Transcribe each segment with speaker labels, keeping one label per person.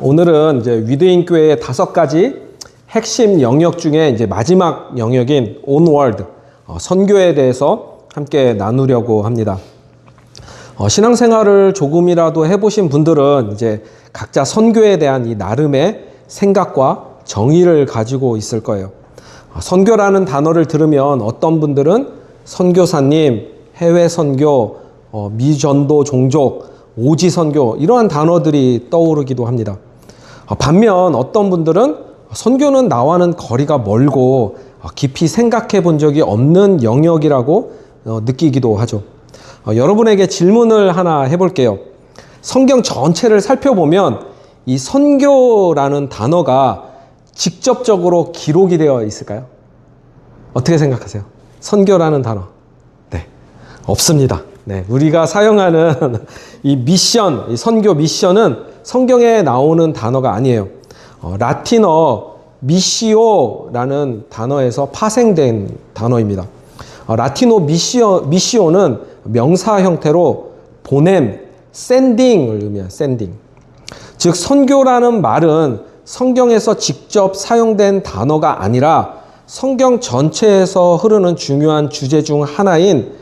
Speaker 1: 오늘은 이제 위드인 교회의 5가지 핵심 영역 중에 이제 마지막 영역인 온월드, 선교에 대해서 함께 나누려고 합니다. 신앙생활을 조금이라도 해보신 분들은 이제 각자 선교에 대한 이 나름의 생각과 정의를 가지고 있을 거예요. 선교라는 단어를 들으면 어떤 분들은 선교사님, 해외 선교, 미전도 종족, 오지 선교 이러한 단어들이 떠오르기도 합니다. 반면 어떤 분들은 선교는 나와는 거리가 멀고 깊이 생각해 본 적이 없는 영역이라고 느끼기도 하죠. 여러분에게 질문을 하나 해볼게요. 성경 전체를 살펴보면 이 선교라는 단어가 직접적으로 기록이 되어 있을까요? 어떻게 생각하세요? 선교라는 단어. 네, 없습니다. 네, 우리가 사용하는 이 미션, 이 선교 미션은 성경에 나오는 단어가 아니에요. 라틴어 미시오라는 단어에서 파생된 단어입니다. 라틴어 미시오는 명사 형태로 보냄, 샌딩을 의미해요. 샌딩. 즉 선교라는 말은 성경에서 직접 사용된 단어가 아니라 성경 전체에서 흐르는 중요한 주제 중 하나인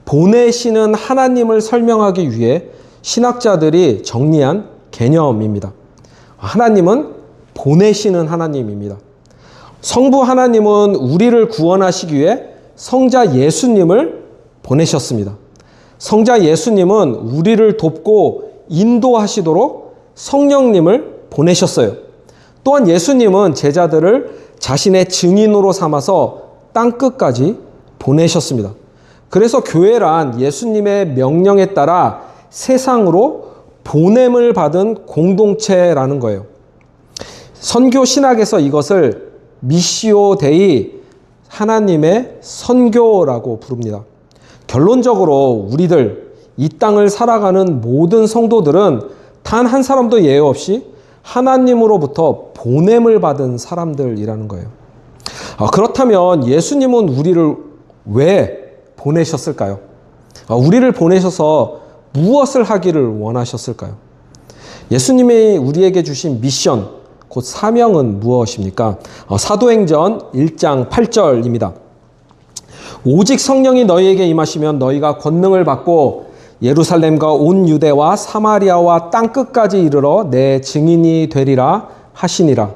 Speaker 1: 보내시는 하나님을 설명하기 위해 신학자들이 정리한 개념입니다. 하나님은 보내시는 하나님입니다. 성부 하나님은 우리를 구원하시기 위해 성자 예수님을 보내셨습니다. 성자 예수님은 우리를 돕고 인도하시도록 성령님을 보내셨어요. 또한 예수님은 제자들을 자신의 증인으로 삼아서 땅끝까지 보내셨습니다. 그래서 교회란 예수님의 명령에 따라 세상으로 보냄을 받은 공동체라는 거예요. 선교 신학에서 이것을 미시오 데이, 하나님의 선교라고 부릅니다. 결론적으로 우리들, 이 땅을 살아가는 모든 성도들은 단 한 사람도 예외 없이 하나님으로부터 보냄을 받은 사람들이라는 거예요. 그렇다면 예수님은 우리를 왜 보내셨을까요? 우리를 보내셔서 무엇을 하기를 원하셨을까요? 예수님이 우리에게 주신 미션, 곧 사명은 무엇입니까? 사도행전 1장 8절입니다. 오직 성령이 너희에게 임하시면 너희가 권능을 받고 예루살렘과 온 유대와 사마리아와 땅끝까지 이르러 내 증인이 되리라 하시니라.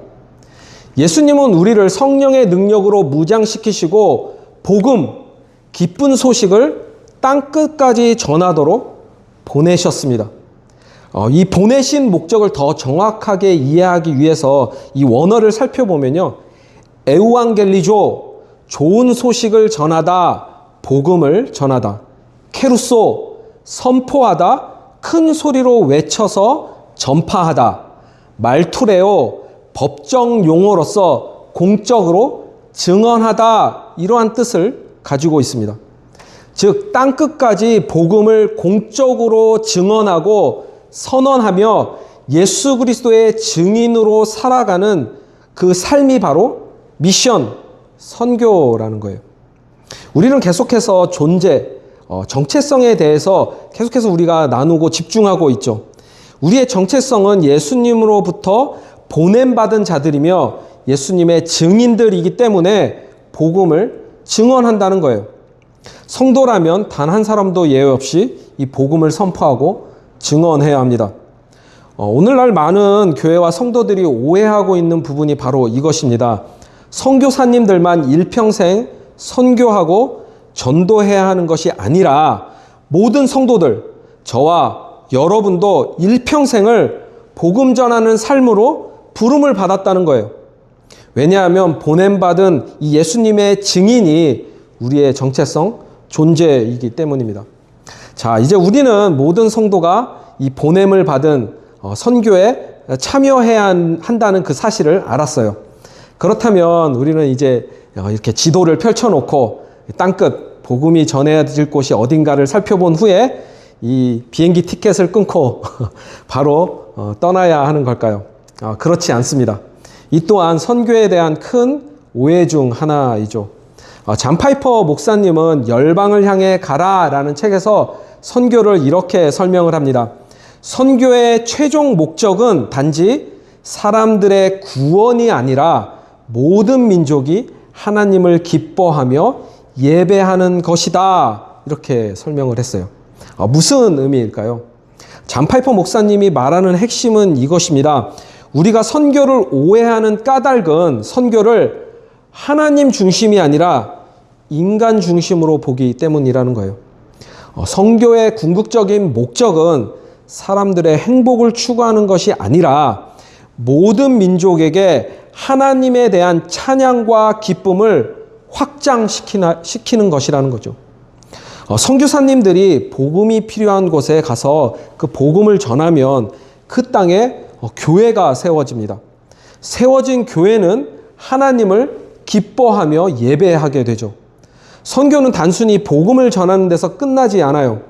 Speaker 1: 예수님은 우리를 성령의 능력으로 무장시키시고 복음, 기쁜 소식을 땅끝까지 전하도록 보내셨습니다. 이 보내신 목적을 더 정확하게 이해하기 위해서 이 원어를 살펴보면요. 에우앙겔리조, 좋은 소식을 전하다, 복음을 전하다. 케루소, 선포하다, 큰 소리로 외쳐서 전파하다. 말투레오, 법정 용어로서 공적으로 증언하다. 이러한 뜻을 가지고 있습니다. 즉 땅끝까지 복음을 공적으로 증언하고 선언하며 예수 그리스도의 증인으로 살아가는 그 삶이 바로 미션, 선교라는 거예요. 우리는 계속해서 존재, 정체성에 대해서 계속해서 우리가 나누고 집중하고 있죠. 우리의 정체성은 예수님으로부터 보냄받은 자들이며 예수님의 증인들이기 때문에 복음을 증언한다는 거예요. 성도라면 단 한 사람도 예외 없이 이 복음을 선포하고 증언해야 합니다. 오늘날 많은 교회와 성도들이 오해하고 있는 부분이 바로 이것입니다. 선교사님들만 일평생 선교하고 전도해야 하는 것이 아니라 모든 성도들, 저와 여러분도 일평생을 복음 전하는 삶으로 부름을 받았다는 거예요. 왜냐하면 보냄받은 이 예수님의 증인이 우리의 정체성, 존재이기 때문입니다. 자, 이제 우리는 모든 성도가 이 보냄을 받은 선교에 참여해야 한다는 그 사실을 알았어요. 그렇다면 우리는 이제 이렇게 지도를 펼쳐놓고 땅끝 복음이 전해질 곳이 어딘가를 살펴본 후에 이 비행기 티켓을 끊고 바로 떠나야 하는 걸까요? 그렇지 않습니다. 이 또한 선교에 대한 큰 오해 중 하나이죠. 잔 파이퍼 목사님은 열방을 향해 가라라는 책에서 선교를 이렇게 설명을 합니다. 선교의 최종 목적은 단지 사람들의 구원이 아니라 모든 민족이 하나님을 기뻐하며 예배하는 것이다. 이렇게 설명을 했어요. 무슨 의미일까요? 잔 파이퍼 목사님이 말하는 핵심은 이것입니다. 우리가 선교를 오해하는 까닭은 선교를 하나님 중심이 아니라 인간 중심으로 보기 때문이라는 거예요. 선교의 궁극적인 목적은 사람들의 행복을 추구하는 것이 아니라 모든 민족에게 하나님에 대한 찬양과 기쁨을 확장시키는 것이라는 거죠. 선교사님들이 복음이 필요한 곳에 가서 그 복음을 전하면 그 땅에 교회가 세워집니다. 세워진 교회는 하나님을 기뻐하며 예배하게 되죠. 선교는 단순히 복음을 전하는 데서 끝나지 않아요.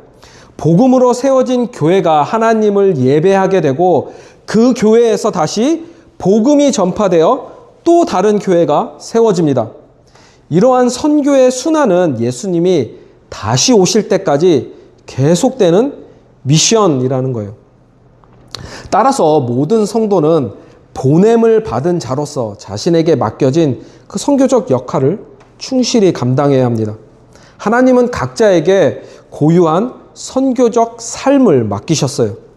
Speaker 1: 복음으로 세워진 교회가 하나님을 예배하게 되고 그 교회에서 다시 복음이 전파되어 또 다른 교회가 세워집니다. 이러한 선교의 순환은 예수님이 다시 오실 때까지 계속되는 미션이라는 거예요. 따라서 모든 성도는 보냄을 받은 자로서 자신에게 맡겨진 그 선교적 역할을 충실히 감당해야 합니다. 하나님은 각자에게 고유한 선교적 삶을 맡기셨어요.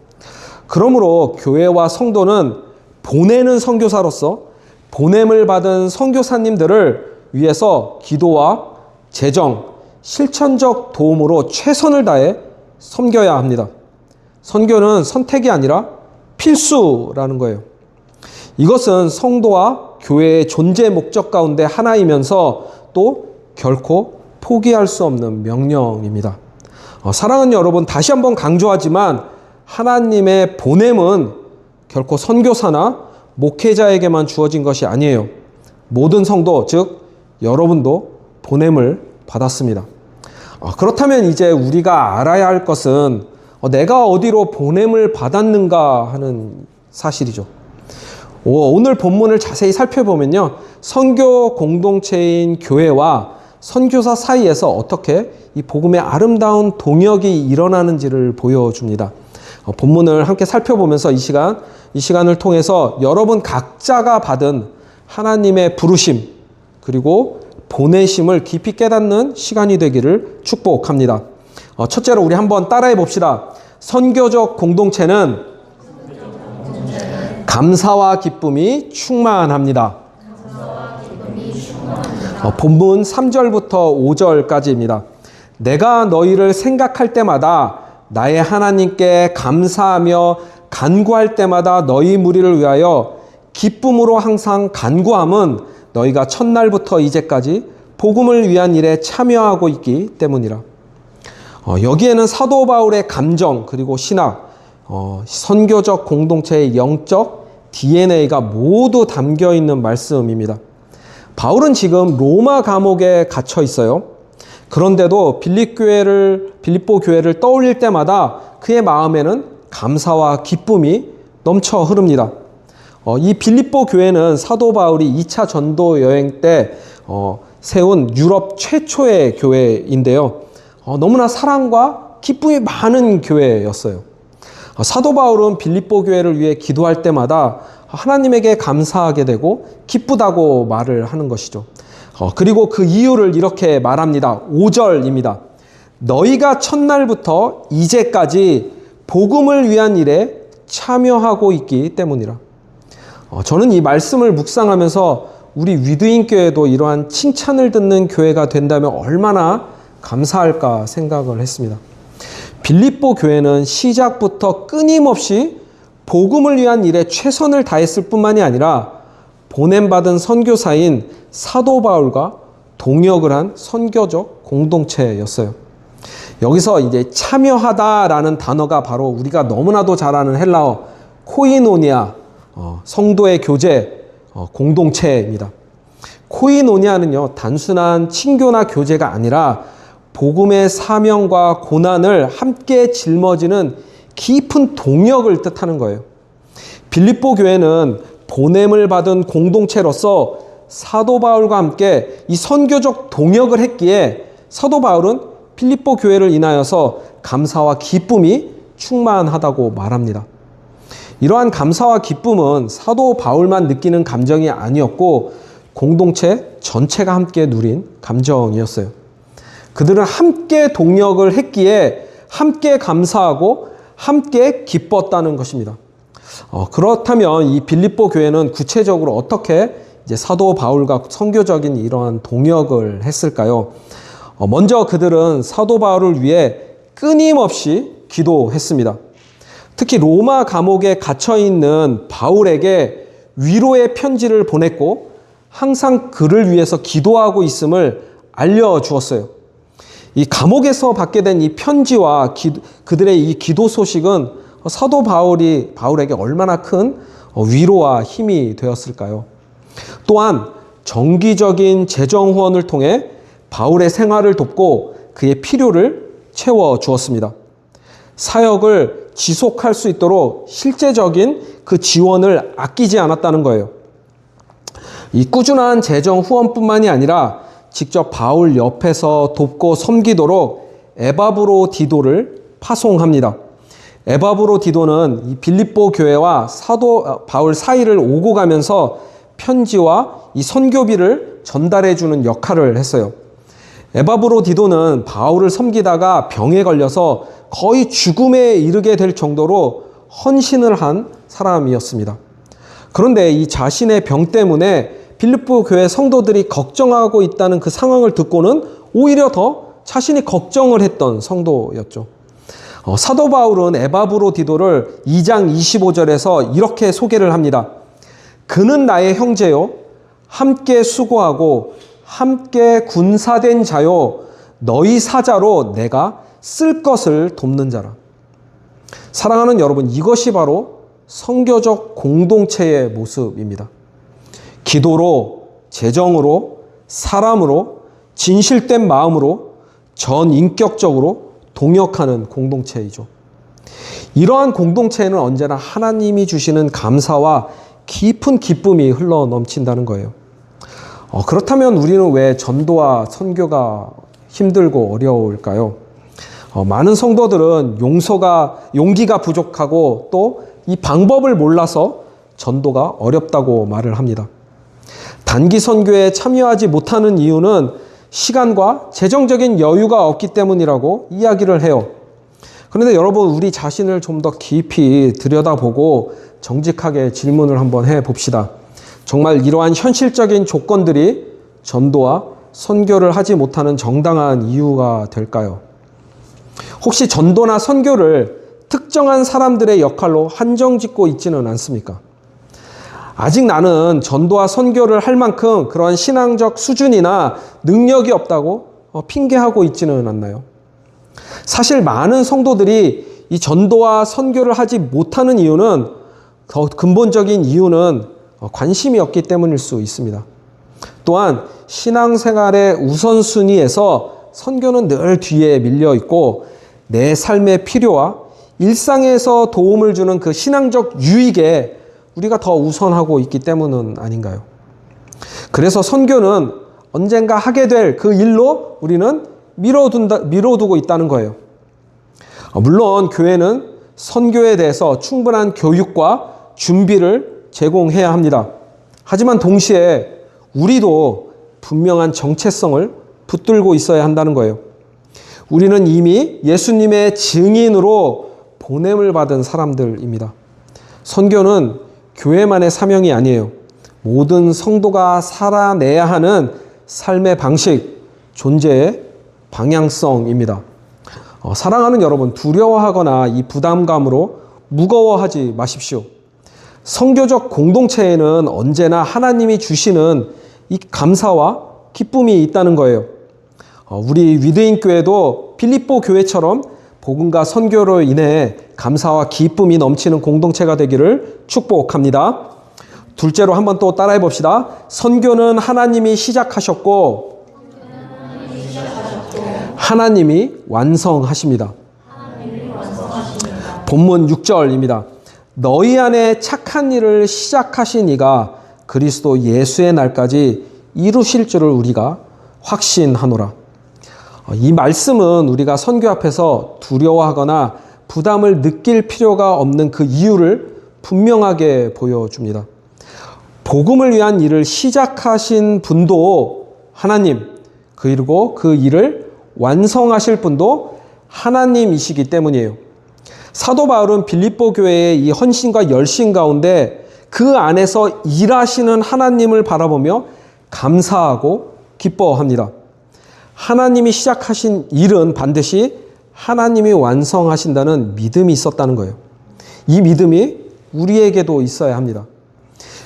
Speaker 1: 그러므로 교회와 성도는 보내는 선교사로서 보냄을 받은 선교사님들을 위해서 기도와 재정, 실천적 도움으로 최선을 다해 섬겨야 합니다. 선교는 선택이 아니라 필수라는 거예요. 이것은 성도와 교회의 존재 목적 가운데 하나이면서 또 결코 포기할 수 없는 명령입니다. 사랑하는 여러분, 다시 한번 강조하지만 하나님의 보냄은 결코 선교사나 목회자에게만 주어진 것이 아니에요. 모든 성도, 즉 여러분도 보냄을 받았습니다. 그렇다면 이제 우리가 알아야 할 것은 내가 어디로 보냄을 받았는가 하는 사실이죠. 오늘 본문을 자세히 살펴보면요, 선교 공동체인 교회와 선교사 사이에서 어떻게 이 복음의 아름다운 동역이 일어나는지를 보여줍니다. 본문을 함께 살펴보면서 이 시간을 통해서 여러분 각자가 받은 하나님의 부르심 그리고 보내심을 깊이 깨닫는 시간이 되기를 축복합니다. 첫째로 우리 한번 따라해 봅시다. 선교적 공동체는 감사와 기쁨이 충만합니다. 본문 3절부터 5절까지입니다. 내가 너희를 생각할 때마다 나의 하나님께 감사하며 간구할 때마다 너희 무리를 위하여 기쁨으로 항상 간구함은 너희가 첫날부터 이제까지 복음을 위한 일에 참여하고 있기 때문이라. 여기에는 사도 바울의 감정 그리고 신학, 선교적 공동체의 영적 DNA가 모두 담겨 있는 말씀입니다. 바울은 지금 로마 감옥에 갇혀 있어요. 그런데도 빌립보 교회를 떠올릴 때마다 그의 마음에는 감사와 기쁨이 넘쳐 흐릅니다. 이 빌립보 교회는 사도 바울이 2차 전도 여행 때 세운 유럽 최초의 교회인데요. 너무나 사랑과 기쁨이 많은 교회였어요. 사도 바울은 빌립보 교회를 위해 기도할 때마다 하나님에게 감사하게 되고 기쁘다고 말을 하는 것이죠. 그리고 그 이유를 이렇게 말합니다. 5절입니다. 너희가 첫날부터 이제까지 복음을 위한 일에 참여하고 있기 때문이라. 저는 이 말씀을 묵상하면서 우리 위드인 교회도 이러한 칭찬을 듣는 교회가 된다면 얼마나 감사할까 생각을 했습니다. 빌립보 교회는 시작부터 끊임없이 복음을 위한 일에 최선을 다했을 뿐만이 아니라 보냄받은 선교사인 사도 바울과 동역을 한 선교적 공동체였어요. 여기서 이제 참여하다라는 단어가 바로 우리가 너무나도 잘 아는 헬라어 코이노니아, 성도의 교제, 공동체입니다. 코이노니아는요, 단순한 친교나 교제가 아니라 복음의 사명과 고난을 함께 짊어지는 깊은 동역을 뜻하는 거예요. 빌립보 교회는 보냄을 받은 공동체로서 사도 바울과 함께 이 선교적 동역을 했기에 사도 바울은 빌립보 교회를 인하여서 감사와 기쁨이 충만하다고 말합니다. 이러한 감사와 기쁨은 사도 바울만 느끼는 감정이 아니었고 공동체 전체가 함께 누린 감정이었어요. 그들은 함께 동력을 했기에 함께 감사하고 함께 기뻤다는 것입니다. 그렇다면 이 빌립보 교회는 구체적으로 어떻게 이제 사도 바울과 선교적인 이러한 동역을 했을까요? 먼저 그들은 사도 바울을 위해 끊임없이 기도했습니다. 특히 로마 감옥에 갇혀 있는 바울에게 위로의 편지를 보냈고 항상 그를 위해서 기도하고 있음을 알려주었어요. 이 감옥에서 받게 된 이 편지와 그들의 이 기도 소식은 사도 바울에게 얼마나 큰 위로와 힘이 되었을까요? 또한 정기적인 재정 후원을 통해 바울의 생활을 돕고 그의 필요를 채워 주었습니다. 사역을 지속할 수 있도록 실제적인 그 지원을 아끼지 않았다는 거예요. 이 꾸준한 재정 후원뿐만이 아니라 직접 바울 옆에서 돕고 섬기도록 에바브로디도를 파송합니다. 에바브로디도는 이 빌립보 교회와 사도 바울 사이를 오고 가면서 편지와 이 선교비를 전달해 주는 역할을 했어요. 에바브로디도는 바울을 섬기다가 병에 걸려서 거의 죽음에 이르게 될 정도로 헌신을 한 사람이었습니다. 그런데 이 자신의 병 때문에 빌립보 교회 성도들이 걱정하고 있다는 그 상황을 듣고는 오히려 더 자신이 걱정을 했던 성도였죠. 사도 바울은 에바브로디도를 2장 25절에서 이렇게 소개를 합니다. 그는 나의 형제요, 함께 수고하고 함께 군사된 자요, 너희 사자로 내가 쓸 것을 돕는 자라. 사랑하는 여러분, 이것이 바로 선교적 공동체의 모습입니다. 기도로, 재정으로, 사람으로, 진실된 마음으로, 전인격적으로 동역하는 공동체이죠. 이러한 공동체에는 언제나 하나님이 주시는 감사와 깊은 기쁨이 흘러 넘친다는 거예요. 그렇다면 우리는 왜 전도와 선교가 힘들고 어려울까요? 많은 성도들은 용기가 부족하고 또 이 방법을 몰라서 전도가 어렵다고 말을 합니다. 단기 선교에 참여하지 못하는 이유는 시간과 재정적인 여유가 없기 때문이라고 이야기를 해요. 그런데 여러분, 우리 자신을 좀 더 깊이 들여다보고 정직하게 질문을 한번 해봅시다. 정말 이러한 현실적인 조건들이 전도와 선교를 하지 못하는 정당한 이유가 될까요? 혹시 전도나 선교를 특정한 사람들의 역할로 한정짓고 있지는 않습니까? 아직 나는 전도와 선교를 할 만큼 그런 신앙적 수준이나 능력이 없다고 핑계하고 있지는 않나요? 사실 많은 성도들이 이 전도와 선교를 하지 못하는 이유는, 더 근본적인 이유는 관심이 없기 때문일 수 있습니다. 또한 신앙생활의 우선순위에서 선교는 늘 뒤에 밀려 있고 내 삶의 필요와 일상에서 도움을 주는 그 신앙적 유익에 우리가 더 우선하고 있기 때문은 아닌가요? 그래서 선교는 언젠가 하게 될 그 일로 우리는 미뤄두고 있다는 거예요. 물론 교회는 선교에 대해서 충분한 교육과 준비를 제공해야 합니다. 하지만 동시에 우리도 분명한 정체성을 붙들고 있어야 한다는 거예요. 우리는 이미 예수님의 증인으로 보냄을 받은 사람들입니다. 선교는 교회만의 사명이 아니에요. 모든 성도가 살아내야 하는 삶의 방식, 존재의 방향성입니다. 사랑하는 여러분, 두려워하거나 이 부담감으로 무거워하지 마십시오. 선교적 공동체에는 언제나 하나님이 주시는 이 감사와 기쁨이 있다는 거예요. 우리 위드인 교회도 빌립보 교회처럼 복음과 선교로 인해 감사와 기쁨이 넘치는 공동체가 되기를 축복합니다. 둘째로 한번 또 따라해 봅시다. 선교는 하나님이 시작하셨고 하나님이 완성하십니다. 본문 6절입니다. 너희 안에 착한 일을 시작하신 이가 그리스도 예수의 날까지 이루실 줄을 우리가 확신하노라. 이 말씀은 우리가 선교 앞에서 두려워하거나 부담을 느낄 필요가 없는 그 이유를 분명하게 보여줍니다. 복음을 위한 일을 시작하신 분도 하나님, 그리고 그 일을 완성하실 분도 하나님이시기 때문이에요. 사도 바울은 빌립보 교회의 이 헌신과 열심 가운데 그 안에서 일하시는 하나님을 바라보며 감사하고 기뻐합니다. 하나님이 시작하신 일은 반드시 하나님이 완성하신다는 믿음이 있었다는 거예요. 이 믿음이 우리에게도 있어야 합니다.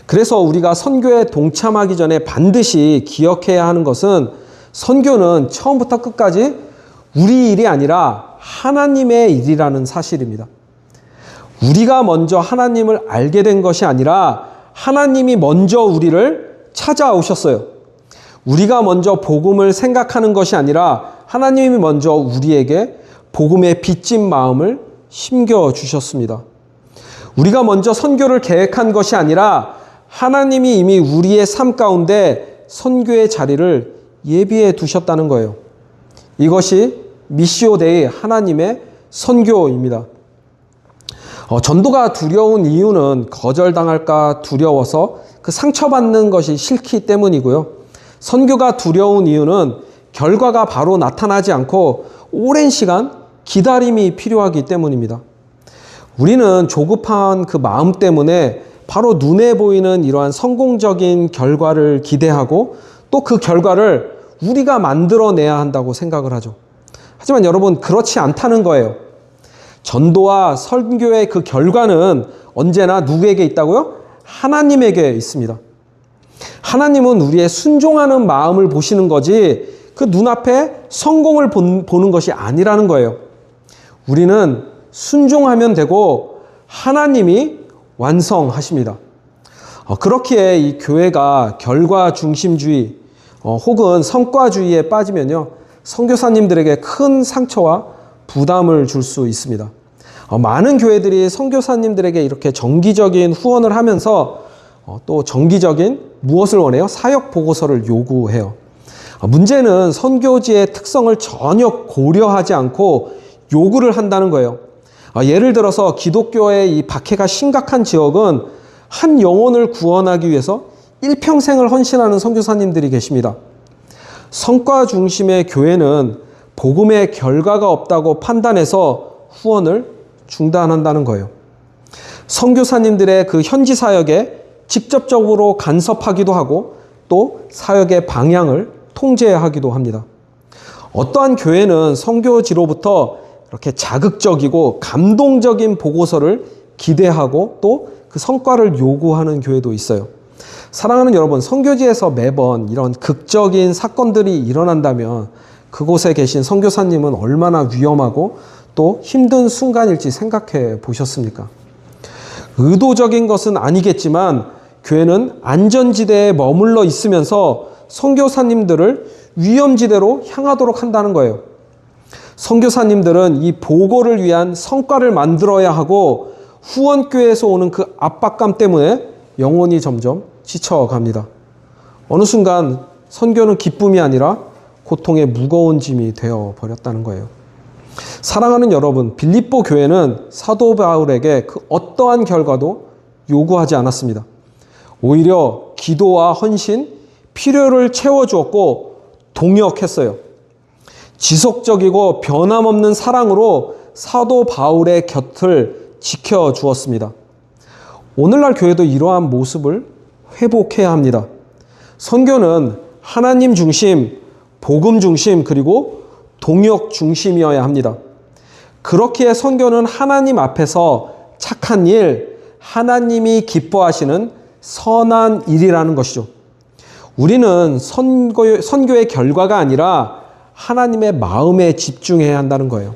Speaker 1: 그래서 우리가 선교에 동참하기 전에 반드시 기억해야 하는 것은 선교는 처음부터 끝까지 우리 일이 아니라 하나님의 일이라는 사실입니다. 우리가 먼저 하나님을 알게 된 것이 아니라 하나님이 먼저 우리를 찾아오셨어요. 우리가 먼저 복음을 생각하는 것이 아니라 하나님이 먼저 우리에게 복음의 빚진 마음을 심겨주셨습니다. 우리가 먼저 선교를 계획한 것이 아니라 하나님이 이미 우리의 삶 가운데 선교의 자리를 예비해 두셨다는 거예요. 이것이 미시오 데이 하나님의 선교입니다. 전도가 두려운 이유는 거절당할까 두려워서 그 상처받는 것이 싫기 때문이고요. 선교가 두려운 이유는 결과가 바로 나타나지 않고 오랜 시간 기다림이 필요하기 때문입니다. 우리는 조급한 그 마음 때문에 바로 눈에 보이는 이러한 성공적인 결과를 기대하고 또 그 결과를 우리가 만들어내야 한다고 생각을 하죠. 하지만 여러분, 그렇지 않다는 거예요. 전도와 선교의 그 결과는 언제나 누구에게 있다고요? 하나님에게 있습니다. 하나님은 우리의 순종하는 마음을 보시는 거지 그 눈앞에 성공을 보는 것이 아니라는 거예요. 우리는 순종하면 되고 하나님이 완성하십니다. 그렇기에 이 교회가 결과 중심주의 혹은 성과주의에 빠지면요, 선교사님들에게 큰 상처와 부담을 줄 수 있습니다. 많은 교회들이 선교사님들에게 이렇게 정기적인 후원을 하면서 또 정기적인 무엇을 원해요? 사역 보고서를 요구해요. 문제는 선교지의 특성을 전혀 고려하지 않고 요구를 한다는 거예요. 예를 들어서 기독교의 이 박해가 심각한 지역은 한 영혼을 구원하기 위해서 일평생을 헌신하는 선교사님들이 계십니다. 성과 중심의 교회는 복음의 결과가 없다고 판단해서 후원을 중단한다는 거예요. 선교사님들의 그 현지 사역에 직접적으로 간섭하기도 하고 또 사역의 방향을 통제하기도 합니다. 어떠한 교회는 선교지로부터 이렇게 자극적이고 감동적인 보고서를 기대하고 또 그 성과를 요구하는 교회도 있어요. 사랑하는 여러분, 선교지에서 매번 이런 극적인 사건들이 일어난다면 그곳에 계신 선교사님은 얼마나 위험하고 또 힘든 순간일지 생각해 보셨습니까? 의도적인 것은 아니겠지만 교회는 안전지대에 머물러 있으면서 선교사님들을 위험지대로 향하도록 한다는 거예요. 선교사님들은 이 보고를 위한 성과를 만들어야 하고 후원교회에서 오는 그 압박감 때문에 영혼이 점점 지쳐갑니다. 어느 순간 선교는 기쁨이 아니라 고통의 무거운 짐이 되어 버렸다는 거예요. 사랑하는 여러분, 빌립보 교회는 사도 바울에게 그 어떠한 결과도 요구하지 않았습니다. 오히려 기도와 헌신, 필요를 채워주었고 동역했어요. 지속적이고 변함없는 사랑으로 사도 바울의 곁을 지켜주었습니다. 오늘날 교회도 이러한 모습을 회복해야 합니다. 선교는 하나님 중심, 복음 중심, 그리고 동역 중심이어야 합니다. 그렇기에 선교는 하나님 앞에서 착한 일, 하나님이 기뻐하시는 선한 일이라는 것이죠. 우리는 선교의 결과가 아니라 하나님의 마음에 집중해야 한다는 거예요.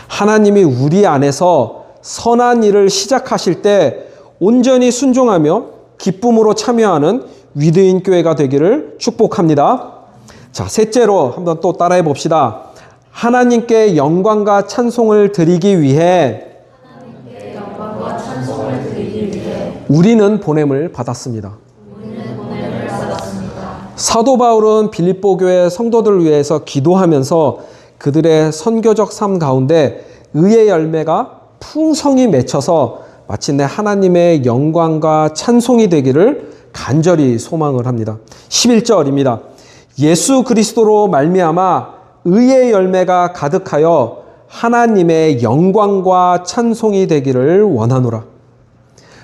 Speaker 1: 하나님이 우리 안에서 선한 일을 시작하실 때 온전히 순종하며 기쁨으로 참여하는 위드인 교회가 되기를 축복합니다. 자, 셋째로 한번 또 따라해 봅시다. 하나님께 영광과 찬송을 드리기 위해 우리는 보냄을 받았습니다. 사도 바울은 빌립보 교회 성도들을 위해서 기도하면서 그들의 선교적 삶 가운데 의의 열매가 풍성히 맺혀서 마침내 하나님의 영광과 찬송이 되기를 간절히 소망을 합니다. 11절입니다. 예수 그리스도로 말미암아 의의 열매가 가득하여 하나님의 영광과 찬송이 되기를 원하노라.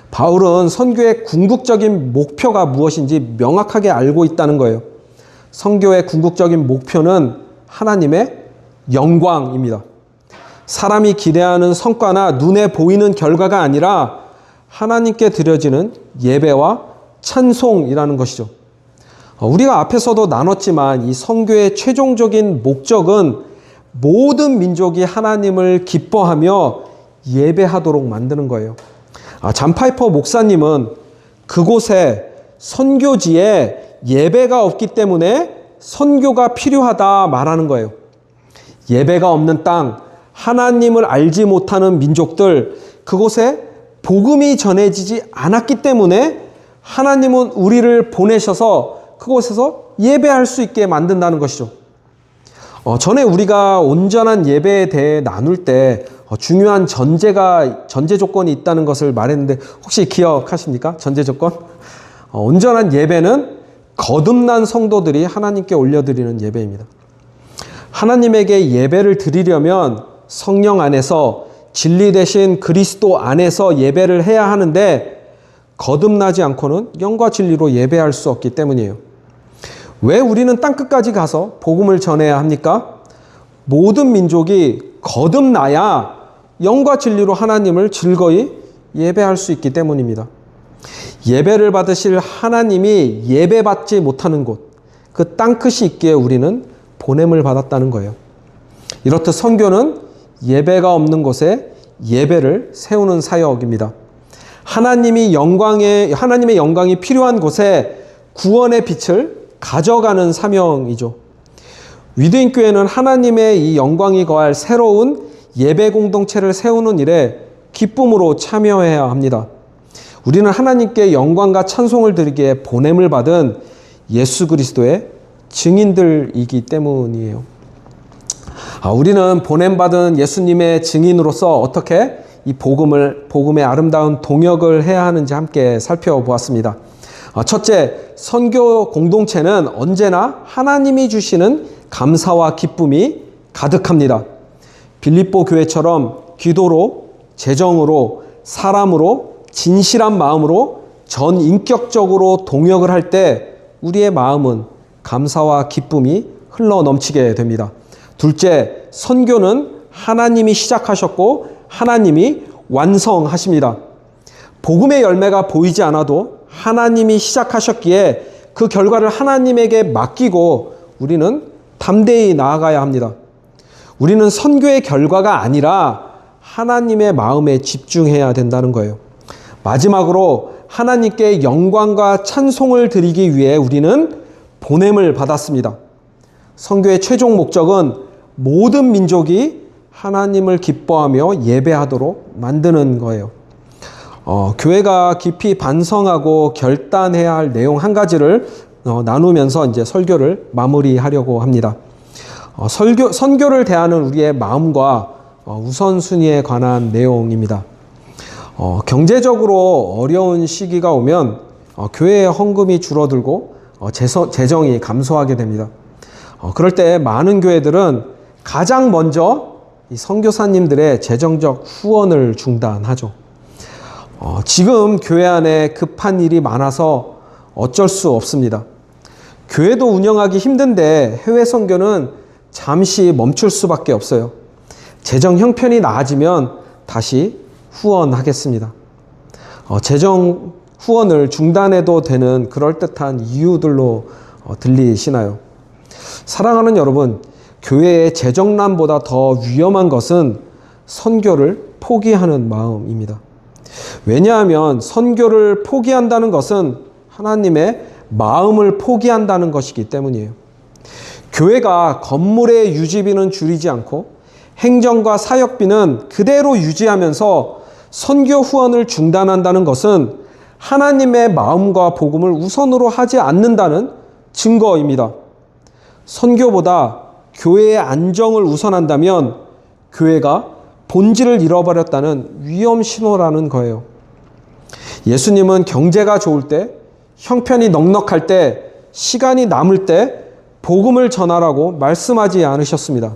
Speaker 1: 바울은 선교의 궁극적인 목표가 무엇인지 명확하게 알고 있다는 거예요. 선교의 궁극적인 목표는 하나님의 영광입니다. 사람이 기대하는 성과나 눈에 보이는 결과가 아니라 하나님께 드려지는 예배와 찬송이라는 것이죠. 우리가 앞에서도 나눴지만 이 선교의 최종적인 목적은 모든 민족이 하나님을 기뻐하며 예배하도록 만드는 거예요. 잔 파이퍼 목사님은 그곳에 선교지에 예배가 없기 때문에 선교가 필요하다 말하는 거예요. 예배가 없는 땅, 하나님을 알지 못하는 민족들, 그곳에 복음이 전해지지 않았기 때문에 하나님은 우리를 보내셔서 그곳에서 예배할 수 있게 만든다는 것이죠. 전에 우리가 온전한 예배에 대해 나눌 때 중요한 전제 조건이 있다는 것을 말했는데 혹시 기억하십니까? 전제 조건? 온전한 예배는 거듭난 성도들이 하나님께 올려드리는 예배입니다. 하나님에게 예배를 드리려면 성령 안에서 진리 되신 그리스도 안에서 예배를 해야 하는데 거듭나지 않고는 영과 진리로 예배할 수 없기 때문이에요. 왜 우리는 땅끝까지 가서 복음을 전해야 합니까? 모든 민족이 거듭나야 영과 진리로 하나님을 즐거이 예배할 수 있기 때문입니다. 예배를 받으실 하나님이 예배받지 못하는 곳, 그 땅끝이 있기에 우리는 보냄을 받았다는 거예요. 이렇듯 선교는 예배가 없는 곳에 예배를 세우는 사역입니다. 하나님의 영광이 필요한 곳에 구원의 빛을 가져가는 사명이죠. 위드인 교회는 하나님의 이 영광이 거할 새로운 예배 공동체를 세우는 일에 기쁨으로 참여해야 합니다. 우리는 하나님께 영광과 찬송을 드리기에 보냄을 받은 예수 그리스도의 증인들이기 때문이에요. 우리는 보냄받은 예수님의 증인으로서 어떻게 이 복음의 아름다운 동역을 해야 하는지 함께 살펴보았습니다. 첫째, 선교 공동체는 언제나 하나님이 주시는 감사와 기쁨이 가득합니다. 빌립보 교회처럼 기도로, 재정으로, 사람으로, 진실한 마음으로 전인격적으로 동역을 할 때 우리의 마음은 감사와 기쁨이 흘러 넘치게 됩니다. 둘째, 선교는 하나님이 시작하셨고 하나님이 완성하십니다. 복음의 열매가 보이지 않아도 하나님이 시작하셨기에 그 결과를 하나님에게 맡기고 우리는 담대히 나아가야 합니다. 우리는 선교의 결과가 아니라 하나님의 마음에 집중해야 된다는 거예요. 마지막으로 하나님께 영광과 찬송을 드리기 위해 우리는 보냄을 받았습니다. 선교의 최종 목적은 모든 민족이 하나님을 기뻐하며 예배하도록 만드는 거예요. 교회가 깊이 반성하고 결단해야 할 내용 한 가지를 나누면서 이제 설교를 마무리하려고 합니다. 선교를 대하는 우리의 마음과 우선순위에 관한 내용입니다. 경제적으로 어려운 시기가 오면 교회의 헌금이 줄어들고 재정이 감소하게 됩니다. 그럴 때 많은 교회들은 가장 먼저 이 선교사님들의 재정적 후원을 중단하죠. 지금 교회 안에 급한 일이 많아서 어쩔 수 없습니다. 교회도 운영하기 힘든데 해외 선교는 잠시 멈출 수밖에 없어요. 재정 형편이 나아지면 다시 후원하겠습니다. 재정 후원을 중단해도 되는 그럴듯한 이유들로 들리시나요? 사랑하는 여러분, 교회의 재정난보다 더 위험한 것은 선교를 포기하는 마음입니다. 왜냐하면 선교를 포기한다는 것은 하나님의 마음을 포기한다는 것이기 때문이에요. 교회가 건물의 유지비는 줄이지 않고 행정과 사역비는 그대로 유지하면서 선교 후원을 중단한다는 것은 하나님의 마음과 복음을 우선으로 하지 않는다는 증거입니다. 선교보다 교회의 안정을 우선한다면 교회가 본질을 잃어버렸다는 위험 신호라는 거예요. 예수님은 경제가 좋을 때, 형편이 넉넉할 때, 시간이 남을 때 복음을 전하라고 말씀하지 않으셨습니다.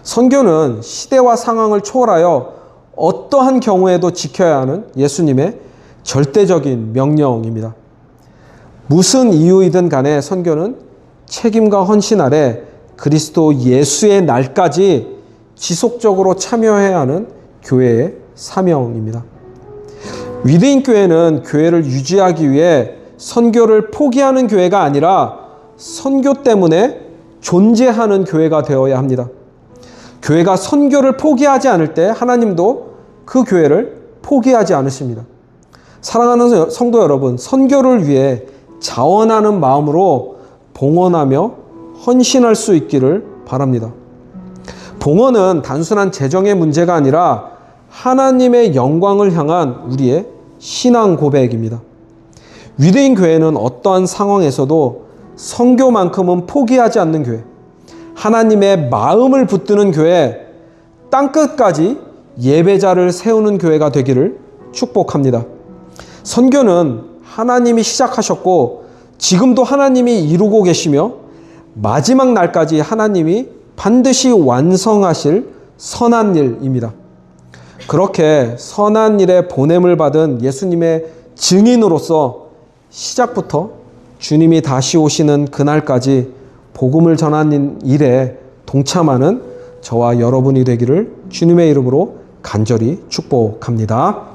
Speaker 1: 선교는 시대와 상황을 초월하여 어떠한 경우에도 지켜야 하는 예수님의 절대적인 명령입니다. 무슨 이유이든 간에 선교는 책임과 헌신 아래 그리스도 예수의 날까지 지속적으로 참여해야 하는 교회의 사명입니다. 위대인 교회는 교회를 유지하기 위해 선교를 포기하는 교회가 아니라 선교 때문에 존재하는 교회가 되어야 합니다. 교회가 선교를 포기하지 않을 때 하나님도 그 교회를 포기하지 않으십니다. 사랑하는 성도 여러분, 선교를 위해 자원하는 마음으로 봉헌하며 헌신할 수 있기를 바랍니다. 봉헌은 단순한 재정의 문제가 아니라 하나님의 영광을 향한 우리의 신앙 고백입니다. 위대인 교회는 어떠한 상황에서도 선교만큼은 포기하지 않는 교회, 하나님의 마음을 붙드는 교회, 땅끝까지 예배자를 세우는 교회가 되기를 축복합니다. 선교는 하나님이 시작하셨고 지금도 하나님이 이루고 계시며 마지막 날까지 하나님이 반드시 완성하실 선한 일입니다. 그렇게 선한 일에 보냄을 받은 예수님의 증인으로서 시작부터 주님이 다시 오시는 그날까지 복음을 전하는 일에 동참하는 저와 여러분이 되기를 주님의 이름으로 간절히 축복합니다.